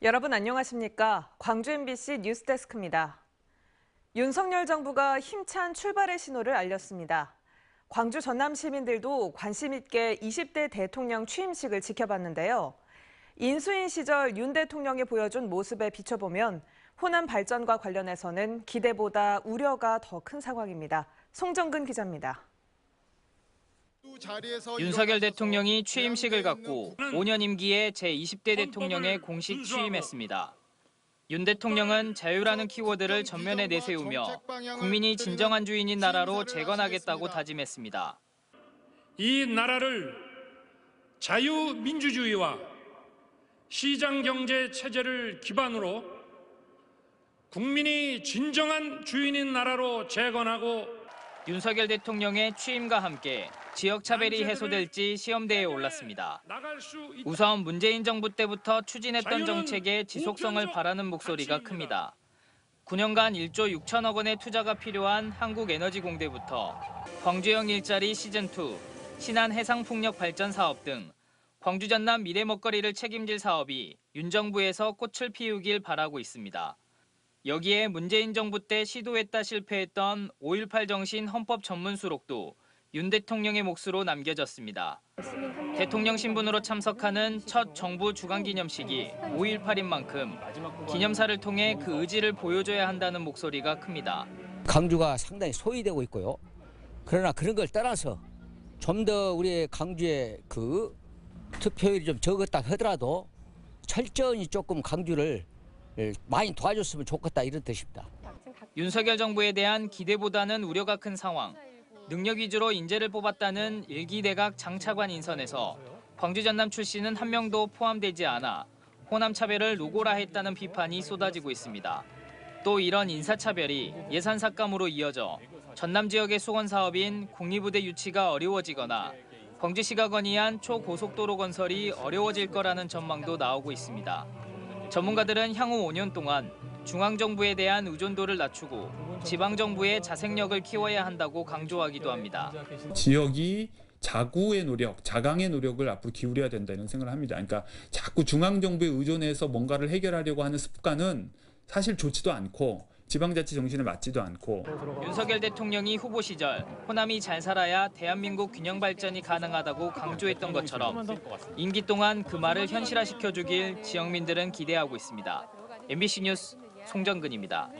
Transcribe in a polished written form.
여러분 안녕하십니까? 광주 MBC 뉴스데스크입니다. 윤석열 정부가 힘찬 출발의 신호를 알렸습니다. 광주 전남 시민들도 관심 있게 20대 대통령 취임식을 지켜봤는데요. 인수인 시절 윤 대통령이 보여준 모습에 비춰보면 호남 발전과 관련해서는 기대보다 우려가 더 큰 상황입니다. 송정근 기자입니다. 윤석열 대통령이 취임식을 갖고 5년 임기에 제20대 대통령에 공식 취임했습니다. 윤 대통령은 자유라는 키워드를 전면에 내세우며 국민이 진정한 주인인 나라로 재건하겠다고 다짐했습니다. 이 나라를 자유민주주의와 시장경제 체제를 기반으로 국민이 진정한 주인인 나라로 재건하고 윤석열 대통령의 취임과 함께 지역차별이 해소될지 시험대에 올랐습니다. 우선 문재인 정부 때부터 추진했던 정책의 지속성을 바라는 목소리가 큽니다. 9년간 1조 6천억 원의 투자가 필요한 한국에너지공대부터 광주형 일자리 시즌2, 신안 해상풍력 발전 사업 등 광주 전남 미래 먹거리를 책임질 사업이 윤 정부에서 꽃을 피우길 바라고 있습니다. 여기에 문재인 정부 때 시도했다 실패했던 5.18 정신 헌법 전문 수록도 윤 대통령의 몫으로 남겨졌습니다. 대통령 신분으로 참석하는 첫 정부 주간기념식이 5.18인 만큼 기념사를 통해 그 의지를 보여줘야 한다는 목소리가 큽니다. 광주가 상당히 소외되고 있고요. 그러나 그런 걸 떠나서 좀 더 우리 광주의 그 투표율이 좀 적었다 하더라도 철저히 조금 광주를 많이 도와줬으면 좋겠다 이런 뜻입니다. 윤석열 정부에 대한 기대보다는 우려가 큰 상황. 능력 위주로 인재를 뽑았다는 1기 내각 장차관 인선에서 광주 전남 출신은 한 명도 포함되지 않아 호남 차별을 노고라 했다는 비판이 쏟아지고 있습니다. 또 이런 인사차별이 예산 삭감으로 이어져 전남 지역의 수건 사업인 공리부대 유치가 어려워지거나 광주시가 건의한 초고속도로 건설이 어려워질 거라는 전망도 나오고 있습니다. 전문가들은 향후 5년 동안 중앙정부에 대한 의존도를 낮추고 지방정부의 자생력을 키워야 한다고 강조하기도 합니다. 지역이 자구의 노력, 자강의 노력을 앞으로 기울여야 된다 이런 생각을 합니다. 그러니까 자꾸 중앙정부에 의존해서 뭔가를 해결하려고 하는 습관은 사실 좋지도 않고 지방자치 정신에 맞지도 않고. 윤석열 대통령이 후보 시절 호남이 잘 살아야 대한민국 균형 발전이 가능하다고 강조했던 것처럼 임기 동안 그 말을 현실화시켜주길 지역민들은 기대하고 있습니다. MBC 뉴스 송정근입니다.